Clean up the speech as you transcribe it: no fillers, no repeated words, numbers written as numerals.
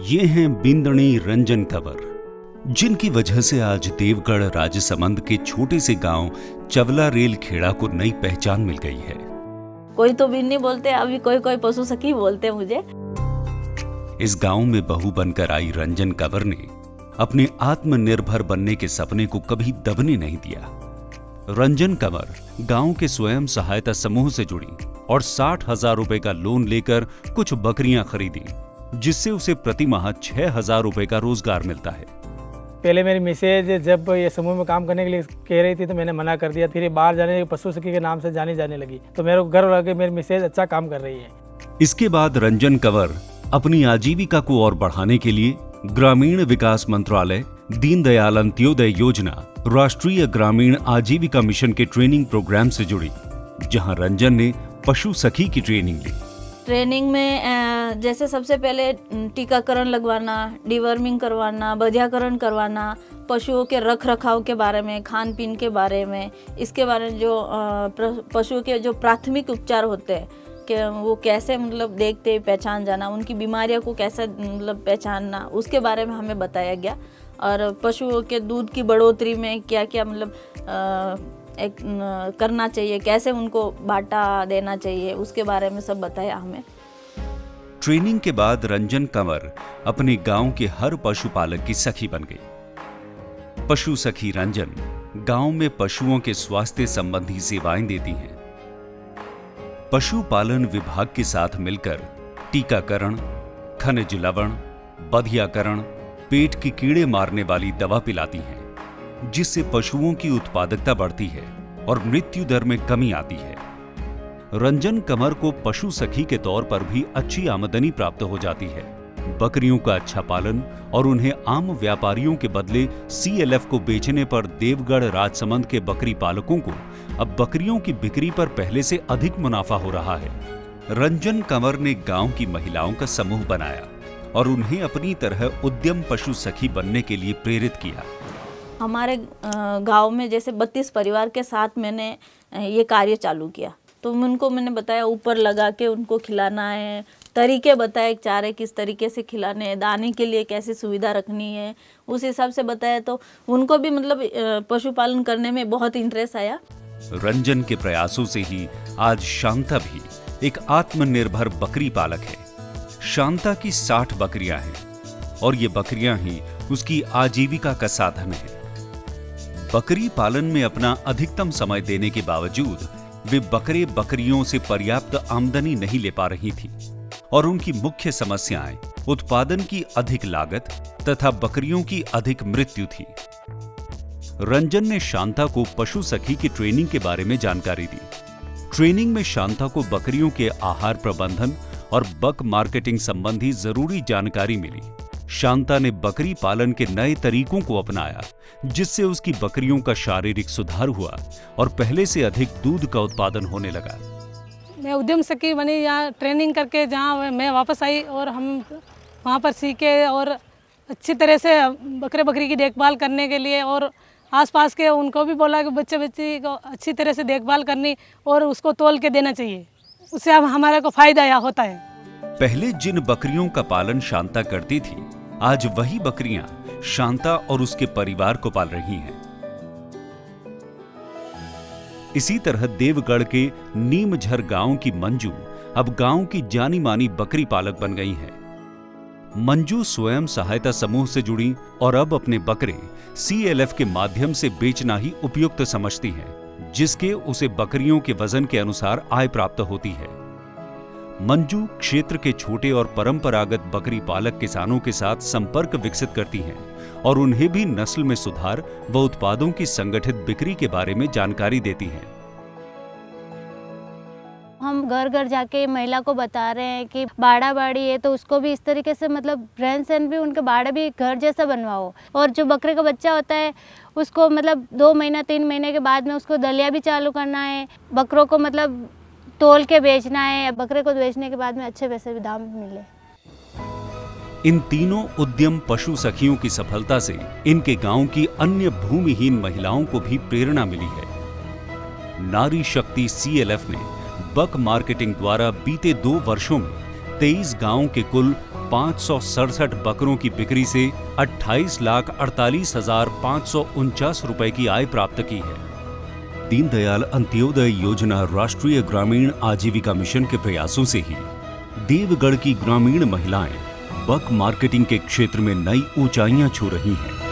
ये हैं बिंदणी रंजन कंवर, जिनकी वजह से आज देवगढ़ राजसमंद के छोटे से गांव चवला रेल खेड़ा को नई पहचान मिल गई है। कोई तो बिन्नी बोलते, अभी कोई कोई पशु सखी बोलते मुझे। इस गांव में बहू बनकर आई रंजन कंवर ने अपने आत्मनिर्भर बनने के सपने को कभी दबने नहीं दिया। रंजन कंवर गांव के स्वयं सहायता समूह से जुड़ी और 60,000 रुपए का लोन लेकर कुछ बकरियां खरीदी, जिससे उसे प्रति माह 6,000 रुपए का रोजगार मिलता है। पहले मेरी मिसेज जब ये समूह में काम करने के लिए कह रही थी तो मैंने मना कर दिया। फिर ये बाहर जाने पशु सखी के नाम से जानी जाने लगी, तो मेरे को गर्व लगा कि मेरी मिसेज अच्छा काम कर रही है। इसके बाद रंजन कंवर अपनी आजीविका को और बढ़ाने के लिए ग्रामीण विकास मंत्रालय, दीनदयाल अंत्योदय योजना, राष्ट्रीय ग्रामीण आजीविका मिशन के ट्रेनिंग प्रोग्राम से जुड़ी, जहां रंजन ने पशु सखी की ट्रेनिंग ली। ट्रेनिंग में जैसे सबसे पहले टीकाकरण लगवाना, डिवर्मिंग करवाना, बधियाकरण करवाना, पशुओं के रख रखाव के बारे में, खान पीन के बारे में, इसके बारे में जो पशुओं के जो प्राथमिक उपचार होते हैं कि वो कैसे मतलब देखते पहचान जाना, उनकी बीमारियों को कैसे मतलब पहचानना, उसके बारे में हमें बताया गया। और पशुओं के दूध की बढ़ोतरी में क्या क्या मतलब करना चाहिए, कैसे उनको बाटा देना चाहिए, उसके बारे में सब बताया हमें। ट्रेनिंग के बाद रंजन कंवर अपने गांव के हर पशुपालक की सखी बन गई। पशु सखी रंजन गांव में पशुओं के स्वास्थ्य संबंधी सेवाएं देती हैं। पशुपालन विभाग के साथ मिलकर टीकाकरण, खनिज लवण, बधियाकरण, पेट की कीड़े मारने वाली दवा पिलाती हैं, जिससे पशुओं की उत्पादकता बढ़ती है और मृत्यु दर में कमी आती है। रंजन कंवर को पशु सखी के तौर पर भी अच्छी आमदनी प्राप्त हो जाती है। बकरियों का अच्छा पालन और उन्हें आम व्यापारियों के बदले CLF को बेचने पर देवगढ़ राजसमंद के बकरी पालकों को अब बकरियों की बिक्री पर पहले से अधिक मुनाफा हो रहा है। रंजन कंवर ने गांव की महिलाओं का समूह बनाया और उन्हें अपनी तरह उद्यम पशु सखी बनने के लिए प्रेरित किया। हमारे गांव में जैसे 32 परिवार के साथ मैंने ये कार्य चालू किया, तो उनको मैंने बताया ऊपर लगा के उनको खिलाना है, तरीके बताए चारे किस तरीके से खिलाने हैं, दाने के लिए कैसी सुविधा रखनी है, उस हिसाब से बताया। तो उनको भी मतलब पशुपालन करने में बहुत इंटरेस्ट आया। रंजन के प्रयासों से ही आज शांता भी एक आत्मनिर्भर बकरी पालक है। शांता की 60 बकरियां हैं और ये बकरियां ही उसकी आजीविका का साधन है। बकरी पालन में अपना अधिकतम समय देने के बावजूद वे बकरे बकरियों से पर्याप्त आमदनी नहीं ले पा रही थी और उनकी मुख्य समस्याएं उत्पादन की अधिक लागत तथा बकरियों की अधिक मृत्यु थी। रंजन ने शांता को पशु सखी की ट्रेनिंग के बारे में जानकारी दी। ट्रेनिंग में शांता को बकरियों के आहार प्रबंधन और बक मार्केटिंग संबंधी जरूरी जानकारी मिली। शांता ने बकरी पालन के नए तरीकों को अपनाया, जिससे उसकी बकरियों का शारीरिक सुधार हुआ और पहले से अधिक दूध का उत्पादन होने लगा। मैं उद्यम सखी बनी, यहाँ ट्रेनिंग करके जहाँ मैं वापस आई और हम वहाँ पर सीखे और अच्छी तरह से बकरे बकरी की देखभाल करने के लिए और आसपास के उनको भी बोला कि बच्चे बच्ची को अच्छी तरह से देखभाल करनी और उसको तौल के देना चाहिए, उससे अब हमारे को फायदा होता है। पहले जिन बकरियों का पालन शांता करती थी, आज वही बकरियां शांता और उसके परिवार को पाल रही हैं। इसी तरह देवगढ़ के नीमझर गांव की मंजू अब गांव की जानी मानी बकरी पालक बन गई हैं। मंजू स्वयं सहायता समूह से जुड़ी और अब अपने बकरे CLF के माध्यम से बेचना ही उपयुक्त समझती है, जिसके उसे बकरियों के वजन के अनुसार आय प्राप्त होती है। मंजू क्षेत्र के छोटे और परंपरागत बकरी पालक किसानों के साथ संपर्क विकसित करती हैं और उन्हें भी नस्ल में सुधार व उत्पादों की संगठित बिक्री के बारे में जानकारी देती हैं। हम घर घर जाके महिला को बता रहे हैं कि बाड़ा बाड़ी है तो उसको भी इस तरीके से मतलब रहन सहन भी उनके बाड़ा भी घर जैसा बनवाओ, और जो बकरे का बच्चा होता है उसको मतलब 2 महीना 3 महीने के बाद में उसको दलिया भी चालू करना है, बकरों को मतलब तोल के बेचना है, बकरे को बेचने के बाद में अच्छे पैसे भी दाम मिले। इन तीनों उद्यम पशु सखियों की सफलता से इनके गांव की अन्य भूमिहीन महिलाओं को भी प्रेरणा मिली है। नारी शक्ति CLF ने बक मार्केटिंग द्वारा बीते 2 वर्षों में 23 गांव के कुल 567 बकरों की बिक्री से 28,48,549 रुपए की आय प्राप्त की है। दीनदयाल अंत्योदय योजना राष्ट्रीय ग्रामीण आजीविका मिशन के प्रयासों से ही देवगढ़ की ग्रामीण महिलाएं बक मार्केटिंग के क्षेत्र में नई ऊंचाइयां छू रही हैं।